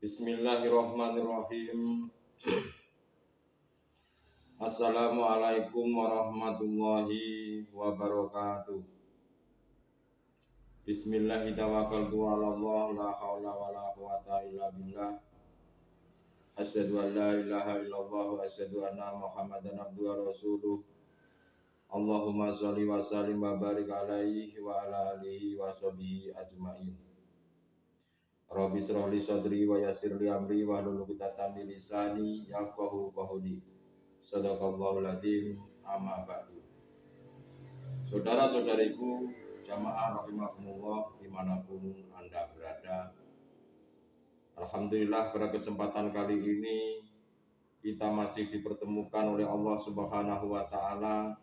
Bismillahirrahmanirrahim. Assalamualaikum warahmatullahi wabarakatuh. Bismillahirrahmanirrahim. La haula wala quwata illa billah. Asyhadu an la ilaha illallah wa asyhadu anna Muhammadan abduhu wa rasuluh. Allahumma sholli wa sallim wa barik alaihi wa ala alihi wa sahbihi ajmain. Rabbi shrah li sadri wa yassir li amri wa hlul 'uqdatam min lisani yafqahu qawli. Shadaqallahul adzim. Amma ba'du. Saudara-saudariku jamaah rahimakumullah dimanapun Anda berada. Alhamdulillah pada kesempatan kali ini kita masih dipertemukan oleh Allah Subhanahu wa taala.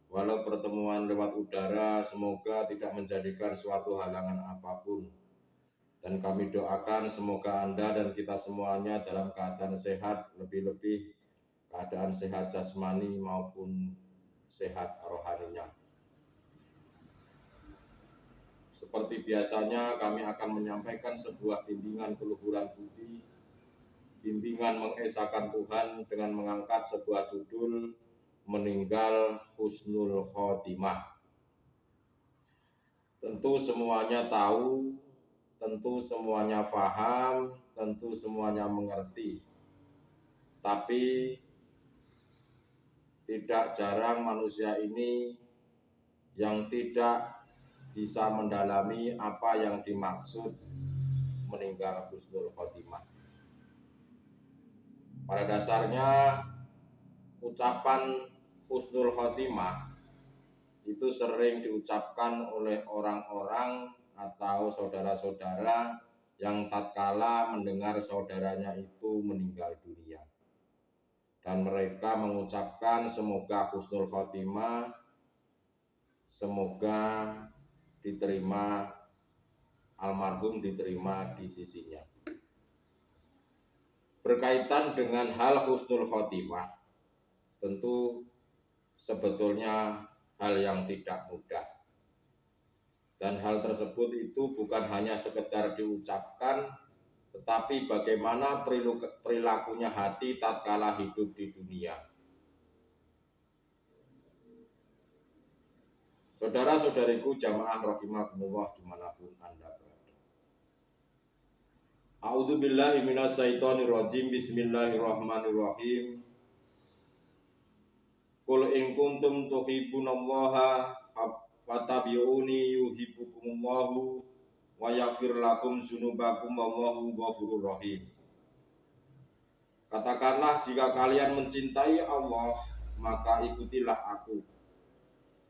Walau pertemuan lewat udara, semoga tidak menjadikan suatu halangan apapun. Dan kami doakan semoga Anda dan kita semuanya dalam keadaan sehat, lebih-lebih keadaan sehat jasmani maupun sehat rohaninya. Seperti biasanya kami akan menyampaikan sebuah bimbingan keluhuran budi, bimbingan mengesahkan Tuhan dengan mengangkat sebuah judul meninggal husnul khotimah. Tentu semuanya tahu, tentu semuanya paham, tentu semuanya mengerti. Tapi tidak jarang manusia ini yang tidak bisa mendalami apa yang dimaksud meninggal husnul khotimah. Pada dasarnya ucapan husnul khotimah itu sering diucapkan oleh orang-orang atau saudara-saudara yang tatkala mendengar saudaranya itu meninggal dunia. Dan mereka mengucapkan semoga husnul khotimah, semoga diterima almarhum, diterima di sisinya. Berkaitan dengan hal husnul khotimah, tentu sebetulnya hal yang tidak mudah. Dan hal tersebut itu bukan hanya sekedar diucapkan, tetapi bagaimana perilakunya hati tatkala hidup di dunia. Saudara-saudariku jamaah rahimakumullah dimanapun Anda berada. A'udzubillahi minasyaitonirrajim. Bismillahirrahmanirrahim. Qul in kuntum tuhibbunallaha fattabi'uni yuhibbukumullahu wa yaghfir lakum dzunubakum wallahu ghafurur rahim. Katakanlah, jika kalian mencintai Allah, maka ikutilah aku.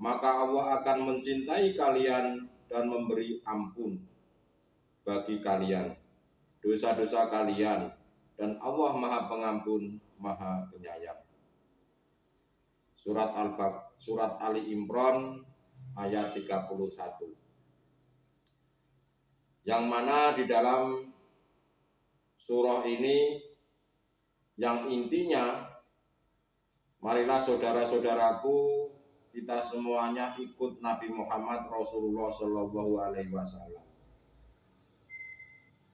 Maka Allah akan mencintai kalian dan memberi ampun bagi kalian dosa-dosa kalian, dan Allah Maha Pengampun, Maha Penyayang. Surat Ali Imran ayat 31. Yang mana di dalam surah ini yang intinya, marilah saudara-saudaraku kita semuanya ikut Nabi Muhammad Rasulullah Shallallahu Alaihi Wasallam.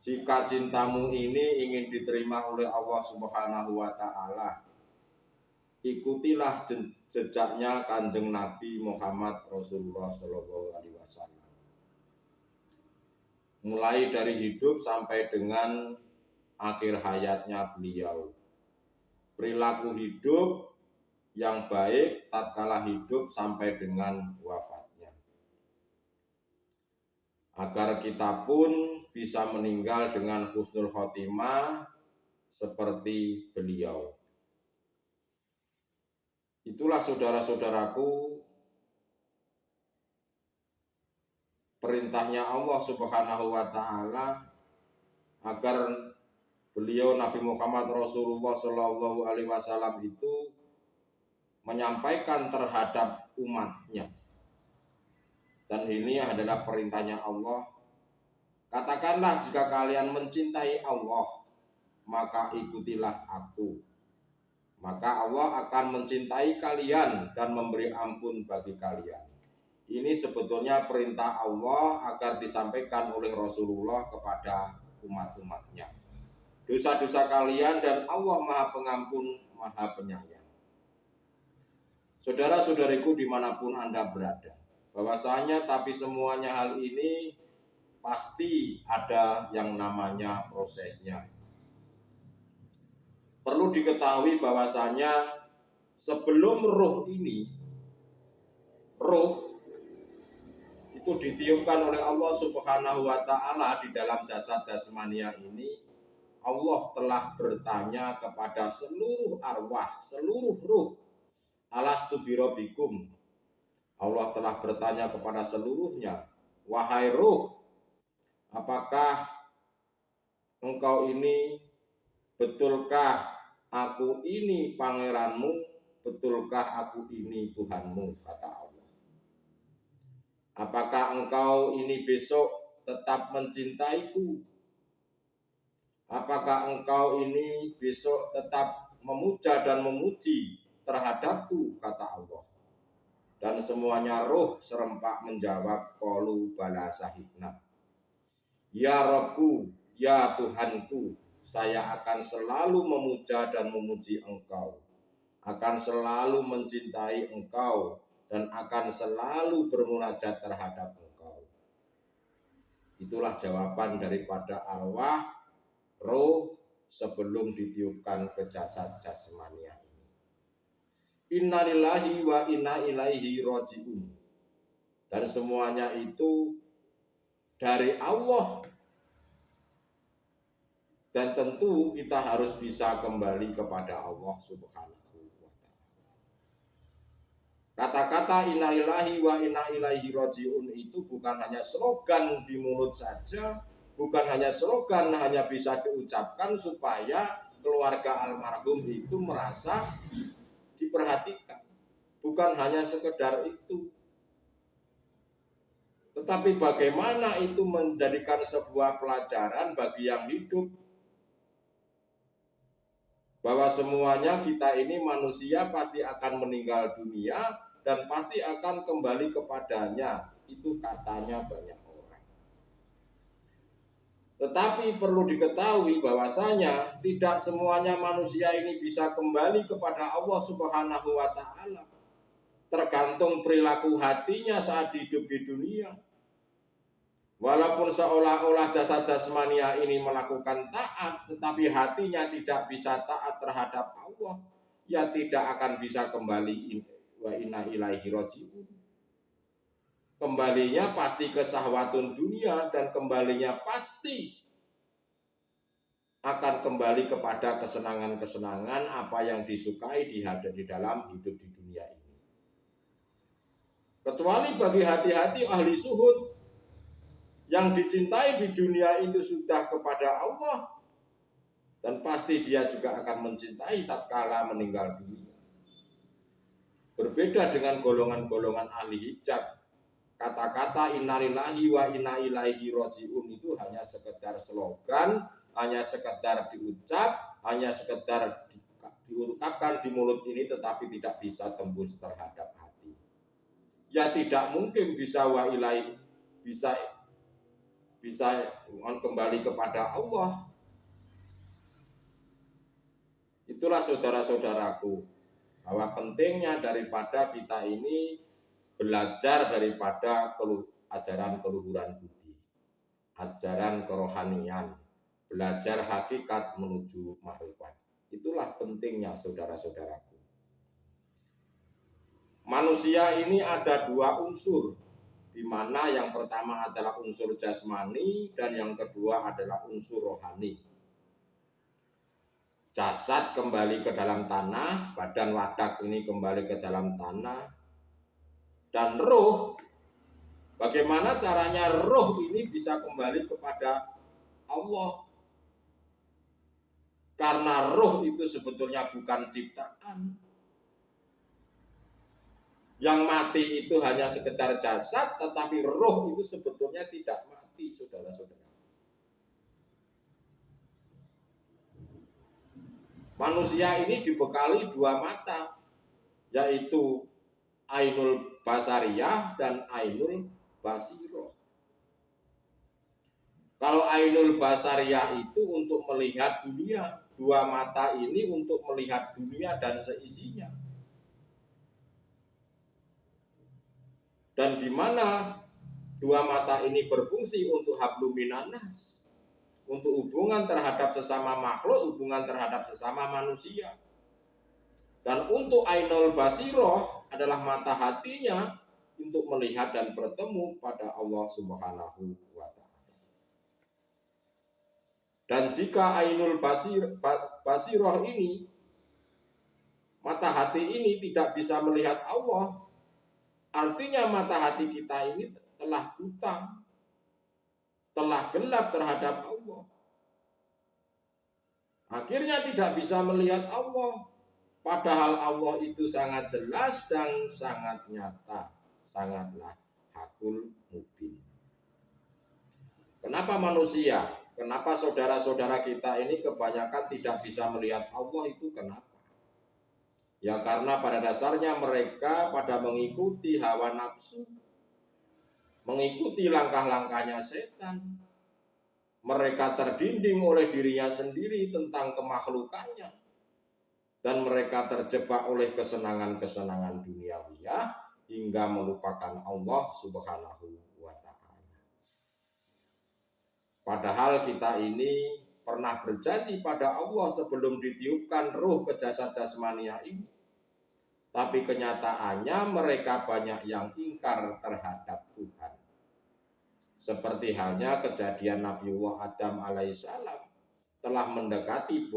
Jika cintamu ini ingin diterima oleh Allah Subhanahu Wa Taala, ikutilah jejaknya Kanjeng Nabi Muhammad Rasulullah Shallallahu Alaihi Wasallam. Mulai dari hidup sampai dengan akhir hayatnya beliau. Perilaku hidup yang baik tatkala hidup sampai dengan wafatnya, agar kita pun bisa meninggal dengan husnul khotimah seperti beliau. Itulah saudara-saudaraku perintahnya Allah Subhanahu wa taala agar beliau Nabi Muhammad Rasulullah Shallallahu Alaihi Wasallam itu menyampaikan terhadap umatnya. Dan ini adalah perintahnya Allah. Katakanlah, jika kalian mencintai Allah, maka ikutilah aku. Maka Allah akan mencintai kalian dan memberi ampun bagi kalian. Ini sebetulnya perintah Allah agar disampaikan oleh Rasulullah kepada umat-umatnya. dosa-dosa kalian dan Allah Maha Pengampun, Maha Penyayang. Saudara-saudariku dimanapun Anda berada, bahwasanya tapi semuanya hal ini pasti ada yang namanya prosesnya. Perlu diketahui bahwasanya sebelum roh itu ditiupkan oleh Allah Subhanahu wa Ta'ala di dalam jasad jasmania ini, Allah telah bertanya kepada seluruh arwah, seluruh ruh, alastu birabbikum. Allah telah bertanya kepada seluruhnya, wahai ruh, apakah engkau ini, betulkah aku ini pangeranmu, betulkah aku ini Tuhanmu, kata Allah. Apakah engkau ini besok tetap mencintaiku? Apakah engkau ini besok tetap memuja dan memuji terhadapku, kata Allah. Dan semuanya roh serempak menjawab, qalu bala sahibna. Ya Rabbku, ya Tuhanku, saya akan selalu memuja dan memuji engkau, akan selalu mencintai engkau, dan akan selalu bermunajat terhadap engkau. Itulah jawaban daripada arwah roh sebelum ditiupkan ke jasad jasmania ini. Innalillahi wa inna ilaihi raji'un. Dan semuanya itu dari Allah. Dan tentu kita harus bisa kembali kepada Allah Subhanahu wa Ta'ala. Kata-kata innalillahi wa inna ilaihi raji'un itu bukan hanya slogan di mulut saja, bukan hanya slogan hanya bisa diucapkan supaya keluarga almarhum itu merasa diperhatikan. Bukan hanya sekedar itu. Tetapi bagaimana itu menjadikan sebuah pelajaran bagi yang hidup, bahwa semuanya kita ini manusia pasti akan meninggal dunia dan pasti akan kembali kepadanya. Itu katanya banyak orang. Tetapi perlu diketahui bahwasanya tidak semuanya manusia ini bisa kembali kepada Allah Subhanahu wa Ta'ala. Tergantung perilaku hatinya saat hidup di dunia. Walaupun seolah-olah jasad jasmania ini melakukan taat, tetapi hatinya tidak bisa taat terhadap Allah, ya tidak akan bisa kembali wa inna ilaihi raji'un. Kembalinya pasti ke syahwatun dunia, dan kembalinya pasti akan kembali kepada kesenangan-kesenangan apa yang disukai di dalam hidup di dunia ini. Kecuali bagi hati-hati ahli suhud, yang dicintai di dunia itu sudah kepada Allah, dan pasti dia juga akan mencintai tatkala meninggal dunia. Berbeda dengan golongan-golongan ahli hijab, kata-kata innalillahi wa inna ilaihi raji'un itu hanya sekedar slogan, hanya sekedar diucap, hanya sekedar diungkapkan di mulut ini, tetapi tidak bisa tembus terhadap hati. Ya tidak mungkin bisa wa ilaihi, bisa kembali kepada Allah. Itulah saudara-saudaraku, bahwa pentingnya daripada kita ini belajar daripada ajaran keluhuran budi, ajaran kerohanian, belajar hakikat menuju makrifat. Itulah pentingnya saudara-saudaraku. Manusia ini ada dua unsur, di mana yang pertama adalah unsur jasmani dan yang kedua adalah unsur rohani. Jasad kembali ke dalam tanah, badan wadak ini kembali ke dalam tanah, dan roh, bagaimana caranya roh ini bisa kembali kepada Allah? Karena roh itu sebetulnya bukan ciptaan. Yang mati itu hanya sekedar jasad, tetapi roh itu sebetulnya tidak mati, saudara-saudara. Manusia ini dibekali dua mata, yaitu ainul basariyah dan ainul basiroh. Kalau ainul basariyah itu untuk melihat dunia, dua mata ini untuk melihat dunia dan seisinya. Dan di mana dua mata ini berfungsi untuk hablum minan nas, untuk hubungan terhadap sesama makhluk, hubungan terhadap sesama manusia. Dan untuk ainul basiroh adalah mata hatinya untuk melihat dan bertemu pada Allah Subhanahu wa Ta'ala. Dan jika ainul basiroh ini, mata hati ini tidak bisa melihat Allah, artinya mata hati kita ini telah buta, telah gelap terhadap Allah. Akhirnya tidak bisa melihat Allah. Padahal Allah itu sangat jelas dan sangat nyata, sangatlah hakul mubin. Kenapa manusia, kenapa saudara-saudara kita ini kebanyakan tidak bisa melihat Allah itu kenapa? Ya karena pada dasarnya mereka pada mengikuti hawa nafsu, mengikuti langkah-langkahnya setan. Mereka terdinding oleh dirinya sendiri tentang kemakhlukannya. Dan mereka terjebak oleh kesenangan-kesenangan duniawiyah hingga melupakan Allah Subhanahu wa Ta'ala. Padahal kita ini pernah berjanji pada Allah sebelum ditiupkan ruh ke jasad jasmania ini. Tapi kenyataannya mereka banyak yang ingkar terhadap Tuhan. Seperti halnya kejadian Nabiullah Adam alaihissalam telah mendekati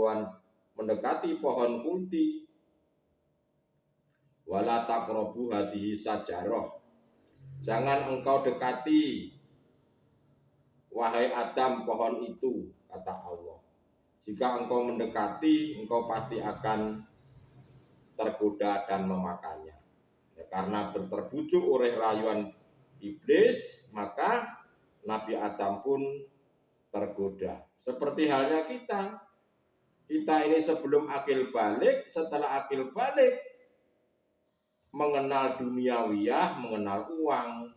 pohon kulti. Wala taqrabu hadhihi sajarah. Jangan engkau dekati wahai Adam pohon itu, kata Allah. Jika engkau mendekati, engkau pasti akan tergoda dan memakannya. Ya, karena terbujuk oleh rayuan iblis, maka Nabi Adam pun tergoda. Seperti halnya kita. Kita ini sebelum akil balik, setelah akil balik, mengenal duniawiyah, mengenal uang,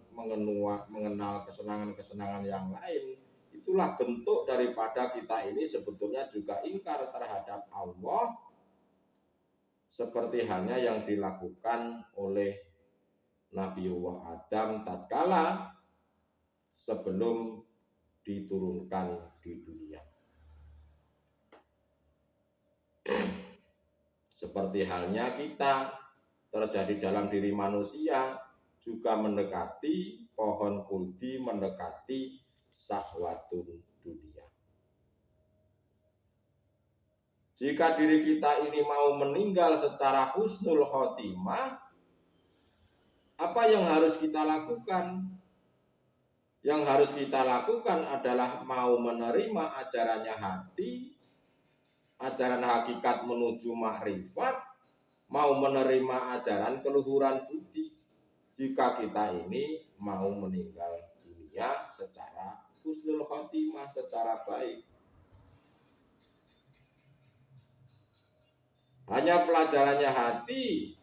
mengenal kesenangan-kesenangan yang lain. Itulah bentuk daripada kita ini sebetulnya juga ingkar terhadap Allah, seperti halnya yang dilakukan oleh Nabiullah Adam tatkala sebelum diturunkan di dunia. Seperti halnya kita terjadi dalam diri manusia juga mendekati pohon kulti, mendekati syahwatun dunia. Jika diri kita ini mau meninggal secara husnul khotimah, apa yang harus kita lakukan? Yang harus kita lakukan adalah mau menerima ajarannya hati, ajaran hakikat menuju makrifat, mau menerima ajaran keluhuran budi. Jika kita ini mau meninggal dunia secara husnul khotimah, secara baik. Hanya pelajarannya hati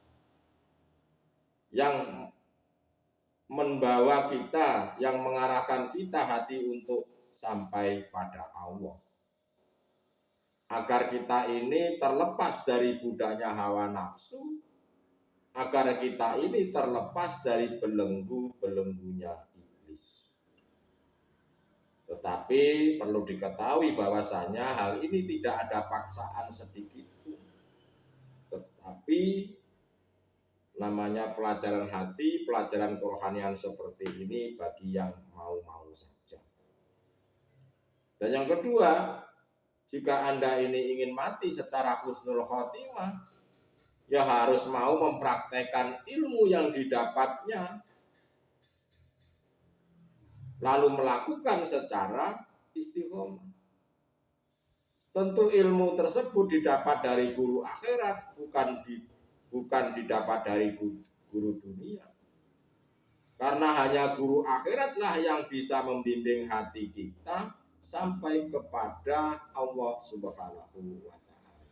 yang membawa kita, yang mengarahkan kita hati untuk sampai pada Allah. Agar kita ini terlepas dari budaknya hawa nafsu, agar kita ini terlepas dari belenggu-belenggunya iblis. Tetapi perlu diketahui bahwasanya hal ini tidak ada paksaan sedikit pun. Tetapi namanya pelajaran hati, pelajaran kerohanian seperti ini bagi yang mau-mau saja. Dan yang kedua, jika Anda ini ingin mati secara husnul khotimah, ya harus mau mempraktekkan ilmu yang didapatnya, lalu melakukan secara istiqomah. Tentu ilmu tersebut didapat dari guru akhirat, bukan didapat dari guru dunia. Karena hanya guru akhiratlah yang bisa membimbing hati kita sampai kepada Allah Subhanahu wa Ta'ala.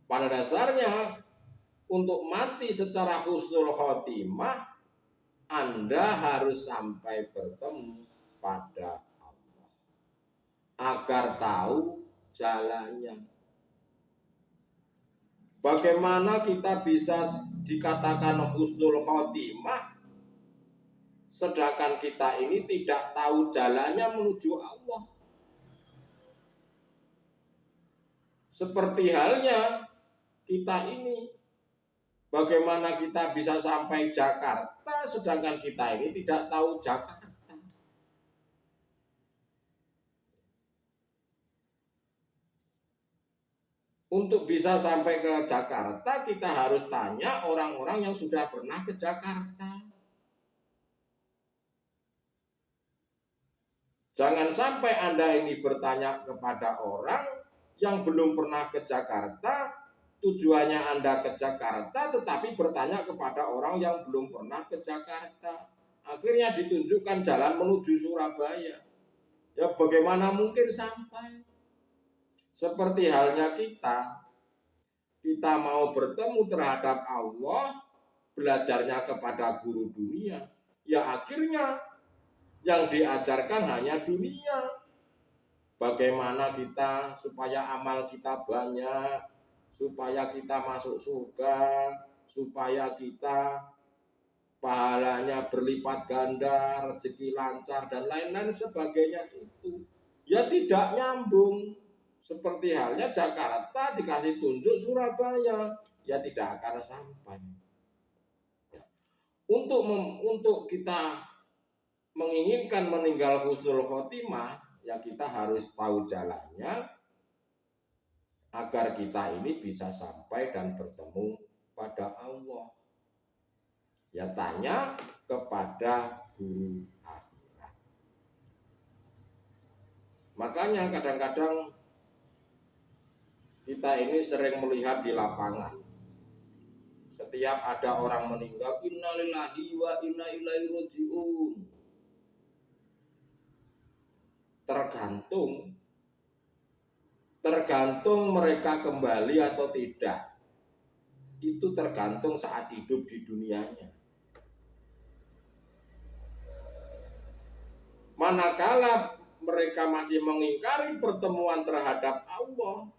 Pada dasarnya, untuk mati secara husnul khotimah Anda harus sampai bertemu pada Allah agar tahu jalannya. Bagaimana kita bisa dikatakan husnul khotimah sedangkan kita ini tidak tahu jalannya menuju Allah? Seperti halnya kita ini, bagaimana kita bisa sampai Jakarta sedangkan kita ini tidak tahu Jakarta? Untuk bisa sampai ke Jakarta, kita harus tanya orang-orang yang sudah pernah ke Jakarta. Jangan sampai Anda ini bertanya kepada orang yang belum pernah ke Jakarta, tujuannya Anda ke Jakarta, tetapi bertanya kepada orang yang belum pernah ke Jakarta. Akhirnya ditunjukkan jalan menuju Surabaya. Ya bagaimana mungkin sampai? Seperti halnya kita mau bertemu terhadap Allah, belajarnya kepada guru dunia, ya akhirnya yang diajarkan hanya dunia. Bagaimana kita supaya amal kita banyak, supaya kita masuk surga, supaya kita pahalanya berlipat ganda, rezeki lancar, dan lain-lain sebagainya itu. Ya tidak nyambung. Seperti halnya Jakarta dikasih tunjuk Surabaya, ya tidak akan sampai. Untuk kita menginginkan meninggal husnul khotimah, ya kita harus tahu jalannya agar kita ini bisa sampai dan bertemu pada Allah. Ya tanya kepada guru akhirat. Makanya kadang-kadang kita ini sering melihat di lapangan. Setiap ada orang meninggal, innalillahi wa inna ilaihi rajiun. Tergantung mereka kembali atau tidak. Itu tergantung saat hidup di dunianya. Manakala mereka masih mengingkari pertemuan terhadap Allah,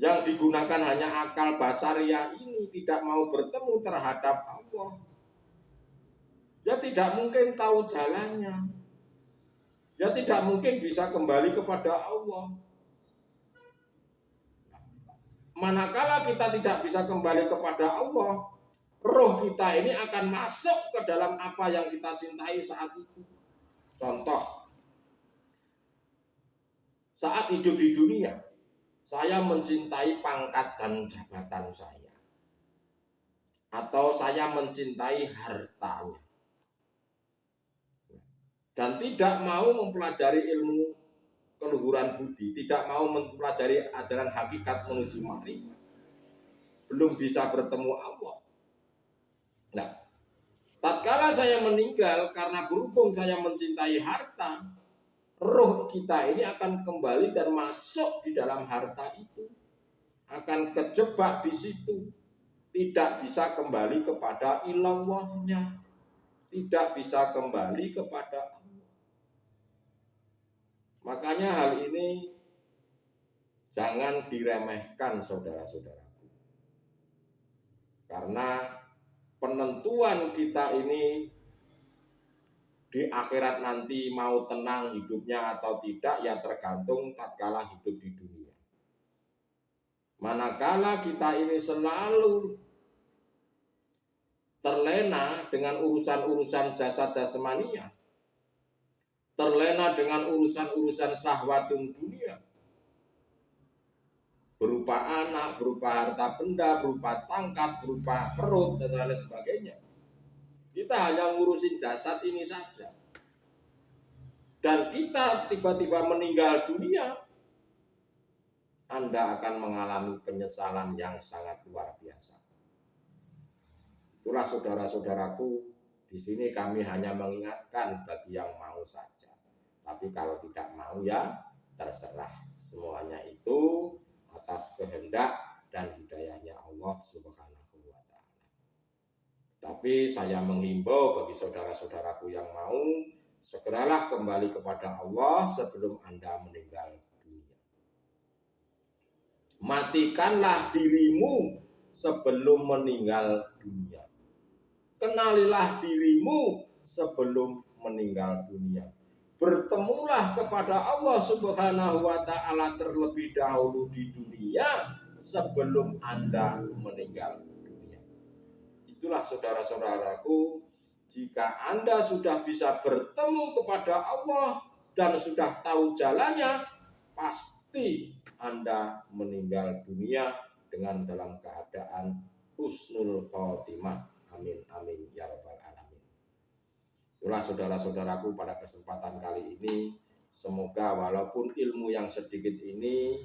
yang digunakan hanya akal basariah ini, tidak mau bertemu terhadap Allah, ya tidak mungkin tahu jalannya, ya tidak mungkin bisa kembali kepada Allah. Manakala kita tidak bisa kembali kepada Allah, roh kita ini akan masuk ke dalam apa yang kita cintai saat itu. Contoh, saat hidup di dunia, saya mencintai pangkat dan jabatan saya, atau saya mencintai hartanya, dan tidak mau mempelajari ilmu keluhuran budi, tidak mau mempelajari ajaran hakikat menuju makrifat, belum bisa bertemu Allah. Nah, tatkala saya meninggal karena berhubung saya mencintai harta, roh kita ini akan kembali dan masuk di dalam harta itu, akan kejebak di situ, tidak bisa kembali kepada ilallahnya, tidak bisa kembali kepada Allah. Makanya hal ini jangan diremehkan saudara-saudaraku, karena penentuan kita ini di akhirat nanti mau tenang hidupnya atau tidak, ya tergantung tatkala hidup di dunia. Manakala kita ini selalu terlena dengan urusan-urusan jasad jasmania, terlena dengan urusan-urusan syahwatun dunia, berupa anak, berupa harta benda, berupa tangkat, berupa perut, dan lain sebagainya. Kita hanya ngurusin jasad ini saja. Dan kita tiba-tiba meninggal dunia, Anda akan mengalami penyesalan yang sangat luar biasa. Itulah saudara-saudaraku, di sini kami hanya mengingatkan bagi yang mau saja. Tapi kalau tidak mau ya terserah. Semuanya itu atas kehendak dan hidayahnya Allah Subhanahu wa Ta'ala. Tapi saya menghimbau bagi saudara-saudaraku yang mau, segeralah kembali kepada Allah sebelum Anda meninggal dunia. Matikanlah dirimu sebelum meninggal dunia. Kenalilah dirimu sebelum meninggal dunia. Bertemulah kepada Allah Subhanahu wa Ta'ala terlebih dahulu di dunia sebelum Anda meninggal dunia. Itulah saudara-saudaraku, jika Anda sudah bisa bertemu kepada Allah dan sudah tahu jalannya, pasti Anda meninggal dunia dengan dalam keadaan husnul khotimah. Amin amin ya rabbal alamin. Itulah saudara-saudaraku pada kesempatan kali ini, semoga walaupun ilmu yang sedikit ini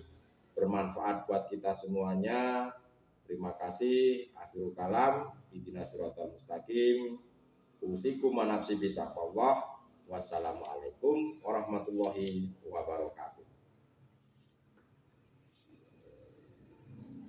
bermanfaat buat kita semuanya. Terima kasih. Akhirul kalam. Ihdinas siratal mustaqim. Usikum wa nafsi bitaqwallah. Wassalamualaikum warahmatullahi wabarakatuh.